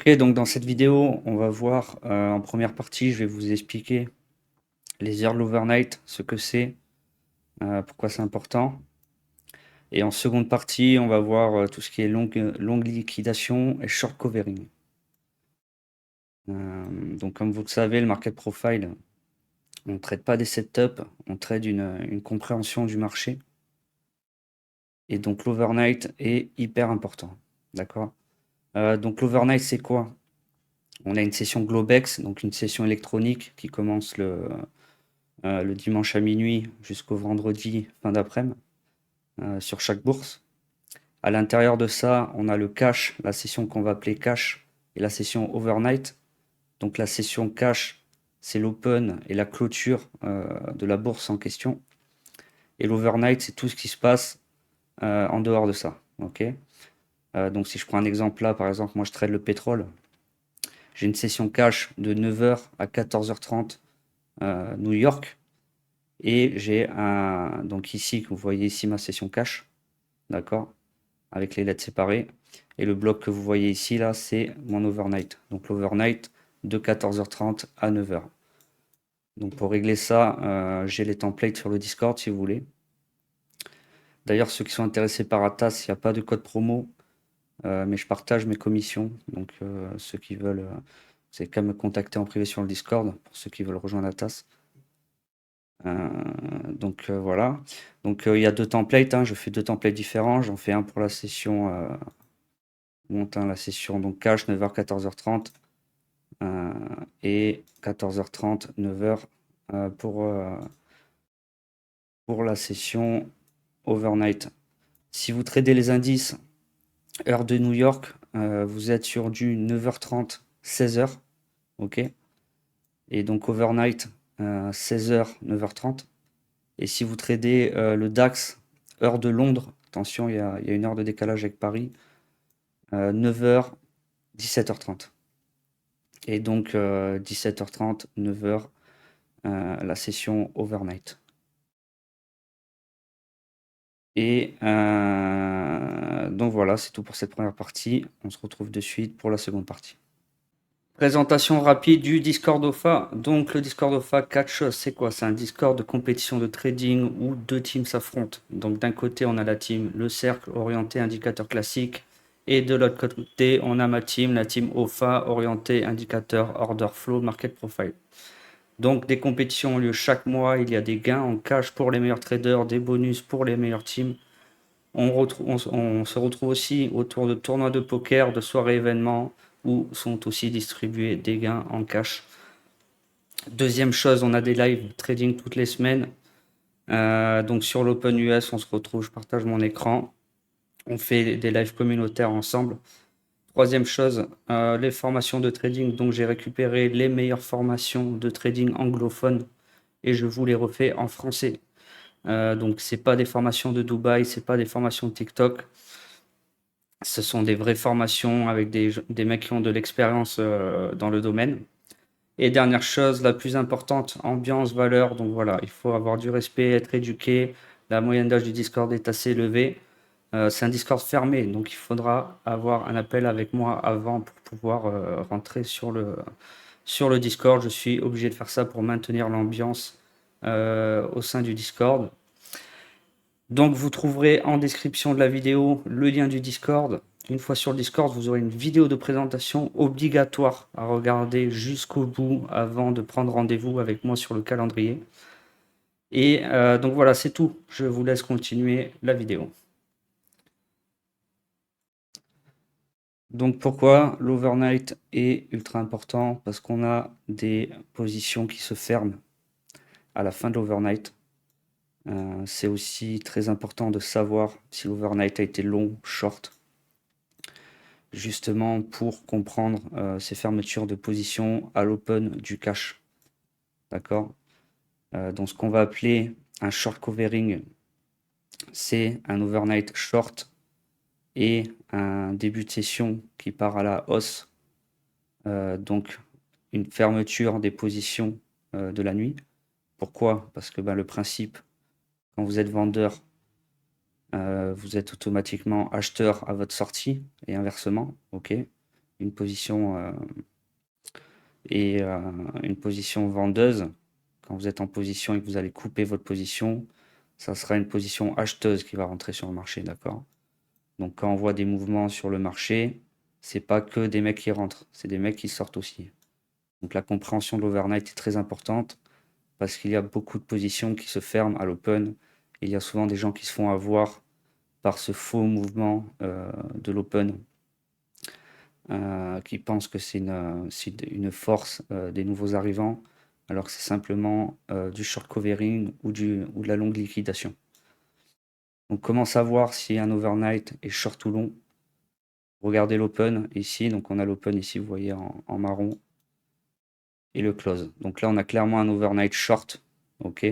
Ok, donc dans cette vidéo, on va voir en première partie, je vais vous expliquer les heures de l'overnight, ce que c'est, pourquoi c'est important. Et en seconde partie, on va voir tout ce qui est longue liquidation et short covering. Donc comme vous le savez, le market profile, on ne traite pas des setups, on traite une compréhension du marché. Et donc l'overnight est hyper important. D'accord? Donc l'overnight, c'est quoi? On a une session Globex, donc une session électronique qui commence le dimanche à minuit jusqu'au vendredi fin d'après-midi sur chaque bourse. À l'intérieur de ça, on a le cash, la session qu'on va appeler cash et la session overnight. Donc la session cash, c'est l'open et la clôture de la bourse en question. Et l'overnight, c'est tout ce qui se passe en dehors de ça. Ok. Donc si je prends un exemple là, par exemple, moi je trade le pétrole. J'ai une session cash de 9h à 14h30 New York. Et j'ai donc ici, que vous voyez ici ma session cash, d'accord, avec les lettres séparées. Et le bloc que vous voyez ici, là, c'est mon overnight. Donc l'overnight de 14h30 à 9h. Donc pour régler ça, j'ai les templates sur le Discord si vous voulez. D'ailleurs, ceux qui sont intéressés par Atas, il n'y a pas de code promo, mais je partage mes commissions. Donc ceux qui veulent, c'est qu'à me contacter en privé sur le Discord pour ceux qui veulent rejoindre Atas. Donc voilà. Donc il y a deux templates, hein. Je fais deux templates différents. J'en fais un pour la session la session donc cash 9h 14h30 et 14h30 9h pour la session overnight. Si vous tradez les indices heure de New York, vous êtes sur du 9h30 16h, ok. Et donc overnight 16h 9h30. Et si vous tradez le DAX, heure de Londres, attention, il y a une heure de décalage avec Paris, 9h, 17h30. Et donc 17h30, 9h, la session overnight. Et donc voilà, c'est tout pour cette première partie. On se retrouve de suite pour la seconde partie. Présentation rapide du Discord OFA. Donc le Discord OFA, quatre choses, c'est quoi? C'est un Discord de compétition de trading où deux teams s'affrontent. Donc d'un côté, on a la team Le Cercle, orienté indicateur classique. Et de l'autre côté, on a ma team, la team OFA, orientée indicateur order flow, market profile. Donc des compétitions ont lieu chaque mois, il y a des gains en cash pour les meilleurs traders, des bonus pour les meilleures teams. On se retrouve aussi autour de tournois de poker, de soirées événements, où sont aussi distribués des gains en cash. Deuxième chose, on a des live trading toutes les semaines. Donc sur l'Open US, on se retrouve, je partage mon écran. On fait des lives communautaires ensemble. Troisième chose, les formations de trading. Donc j'ai récupéré les meilleures formations de trading anglophones et je vous les refais en français. Donc c'est pas des formations de Dubaï, c'est pas des formations de TikTok. Ce sont des vraies formations avec des mecs qui ont de l'expérience dans le domaine. Et dernière chose, la plus importante, ambiance, valeur. Donc voilà, il faut avoir du respect, être éduqué. La moyenne d'âge du Discord est assez élevée. C'est un Discord fermé, donc il faudra avoir un appel avec moi avant pour pouvoir rentrer sur le Discord. Je suis obligé de faire ça pour maintenir l'ambiance au sein du Discord. Donc vous trouverez en description de la vidéo le lien du Discord. Une fois sur le Discord, vous aurez une vidéo de présentation obligatoire à regarder jusqu'au bout avant de prendre rendez-vous avec moi sur le calendrier. Et donc voilà, c'est tout. Je vous laisse continuer la vidéo. Donc pourquoi l'overnight est ultra important? Parce qu'on a des positions qui se ferment à la fin de l'overnight. C'est aussi très important de savoir si l'overnight a été long, short, justement pour comprendre ces fermetures de position à l'open du cash. D'accord? Donc ce qu'on va appeler un short covering, c'est un overnight short et un début de session qui part à la hausse. Donc une fermeture des positions de la nuit. Pourquoi? Parce que le principe, quand vous êtes vendeur, vous êtes automatiquement acheteur à votre sortie et inversement. Ok. une position une position vendeuse, quand vous êtes en position et que vous allez couper votre position, ça sera une position acheteuse qui va rentrer sur le marché, d'accord? Donc quand on voit des mouvements sur le marché, c'est pas que des mecs qui rentrent, c'est des mecs qui sortent aussi. Donc la compréhension de l'overnight est très importante parce qu'il y a beaucoup de positions qui se ferment à l'open. Il y a souvent des gens qui se font avoir par ce faux mouvement de l'open, qui pensent que c'est une force des nouveaux arrivants, alors que c'est simplement du short covering ou de la longue liquidation. Donc comment savoir si un overnight est short ou long? Regardez l'open ici, donc on a l'open ici, vous voyez en marron, et le close. Donc là on a clairement un overnight short, ok.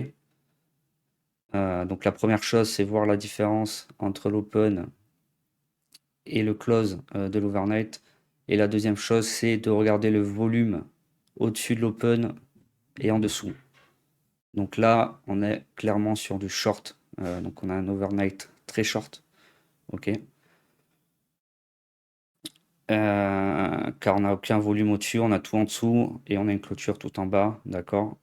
Donc la première chose, c'est voir la différence entre l'open et le close de l'overnight. Et la deuxième chose, c'est de regarder le volume au-dessus de l'open et en dessous. Donc là, on est clairement sur du short. Donc on a un overnight très short. Ok. Car on n'a aucun volume au-dessus, on a tout en dessous et on a une clôture tout en bas. D'accord.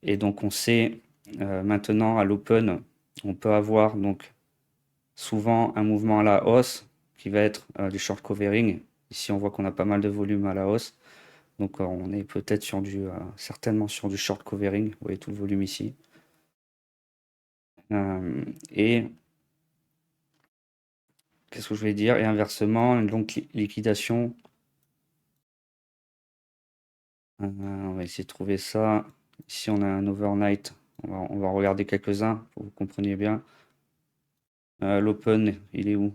Et donc on sait maintenant à l'open, on peut avoir donc souvent un mouvement à la hausse qui va être du short covering. Ici, on voit qu'on a pas mal de volume à la hausse. Donc, on est peut-être sur certainement sur du short covering. Vous voyez tout le volume ici. Et qu'est-ce que je vais dire? Et inversement, une longue liquidation. On va essayer de trouver ça. Ici, on a un overnight. On va regarder quelques-uns pour que vous compreniez bien. L'open, il est où?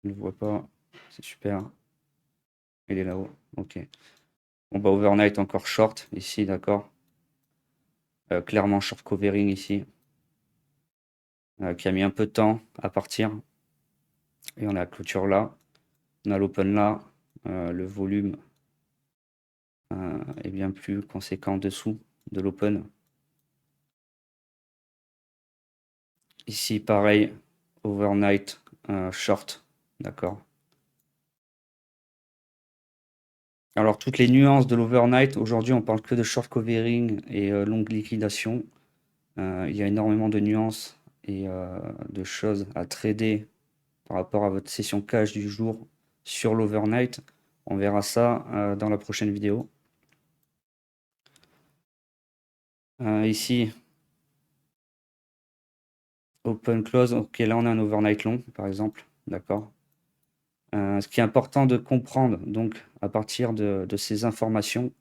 Je ne le vois pas. C'est super. Il est là-haut. Ok. Bon, bah, overnight encore short ici, d'accord. Clairement short covering ici. Qui a mis un peu de temps à partir. Et on a la clôture là. On a l'open là. Le volume est bien plus conséquent dessous de l'open. Ici, pareil, overnight short, d'accord. Alors, toutes les nuances de l'overnight, aujourd'hui, on parle que de short covering et longue liquidation. Il y a énormément de nuances et de choses à trader par rapport à votre session cash du jour sur l'overnight. On verra ça dans la prochaine vidéo. Ici, open close, ok, là on a un overnight long par exemple, d'accord. Ce qui est important de comprendre donc à partir de ces informations,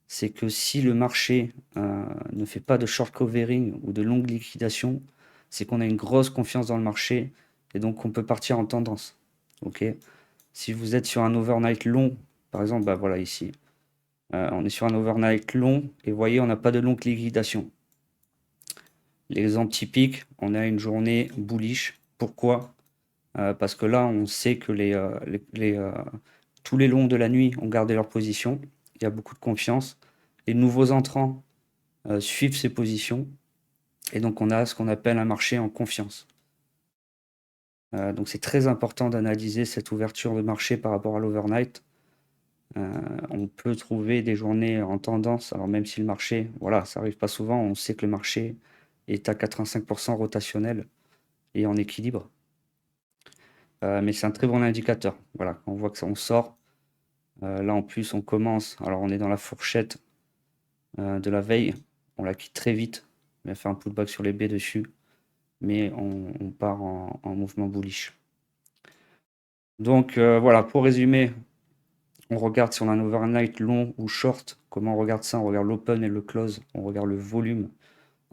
c'est que si le marché ne fait pas de short covering ou de longue liquidation, c'est qu'on a une grosse confiance dans le marché et donc on peut partir en tendance. Ok. Si vous êtes sur un overnight long, par exemple, bah voilà ici, on est sur un overnight long et vous voyez on n'a pas de longue liquidation. L'exemple typique, on a une journée bullish. Pourquoi? Parce que là, on sait que tous les longs de la nuit ont gardé leur position. Il y a beaucoup de confiance. Les nouveaux entrants suivent ces positions. Et donc, on a ce qu'on appelle un marché en confiance. Donc, c'est très important d'analyser cette ouverture de marché par rapport à l'overnight. On peut trouver des journées en tendance. Alors, même si le marché, voilà, ça n'arrive pas souvent, on sait que le marché est à 85% rotationnel et en équilibre. Mais c'est un très bon indicateur. Voilà, on voit que ça, on sort. Là, en plus, on commence. Alors, on est dans la fourchette de la veille. On la quitte très vite. On va faire un pullback sur les baies dessus. Mais on part en mouvement bullish. Donc, voilà, pour résumer, on regarde si on a un overnight long ou short. Comment on regarde ça? On regarde l'open et le close. On regarde le volume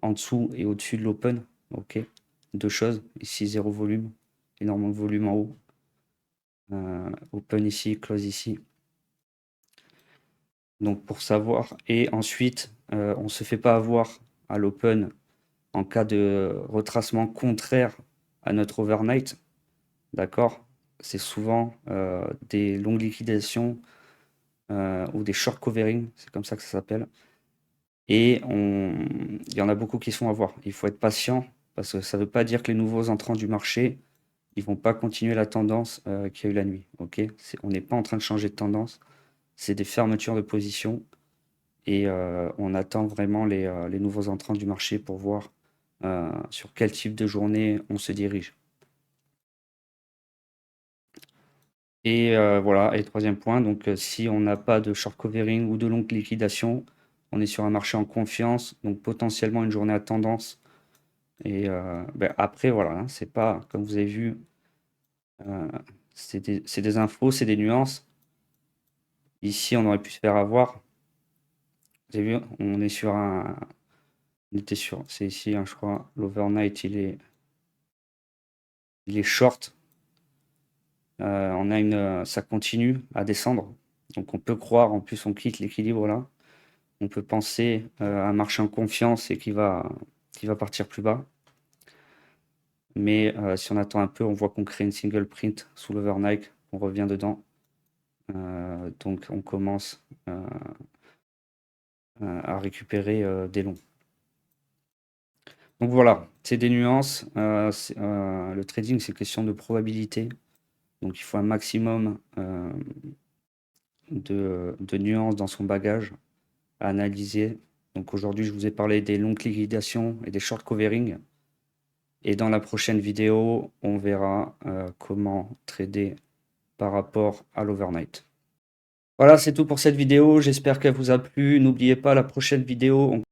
en dessous et au-dessus de l'open. Ok. Deux choses. Ici, zéro volume. Énormément de volume en haut. Open ici, close ici. Donc pour savoir, et ensuite on ne se fait pas avoir à l'open en cas de retracement contraire à notre overnight, d'accord? C'est souvent des longues liquidations ou des short covering, c'est comme ça que ça s'appelle. Et il y en a beaucoup qui se font avoir. Il faut être patient parce que ça ne veut pas dire que les nouveaux entrants du marché ils vont pas continuer la tendance qu'il y a eu la nuit. Ok, on n'est pas en train de changer de tendance. C'est des fermetures de position et on attend vraiment les nouveaux entrants du marché pour voir sur quel type de journée on se dirige. Et voilà, et troisième point, donc si on n'a pas de short covering ou de longue liquidation, on est sur un marché en confiance, donc potentiellement une journée à tendance. Et ben, après, voilà, hein, c'est pas, comme vous avez vu, c'est des infos, c'est des nuances. Ici, on aurait pu se faire avoir. Vous avez vu, on est sur un. On était sur. C'est ici, hein, je crois. L'overnight, il est short. Ça continue à descendre. Donc on peut croire, en plus on quitte l'équilibre là. On peut penser à un marché en confiance et qui va partir plus bas. Mais si on attend un peu, on voit qu'on crée une single print sous l'overnight. On revient dedans. Donc on commence à récupérer des longs. Donc voilà, c'est des nuances. Le trading, c'est question de probabilité. Donc il faut un maximum de nuances dans son bagage à analyser. Donc aujourd'hui, je vous ai parlé des longues liquidations et des short covering. Et dans la prochaine vidéo, on verra comment trader par rapport à l'overnight. Voilà, c'est tout pour cette vidéo. J'espère qu'elle vous a plu. N'oubliez pas la prochaine vidéo.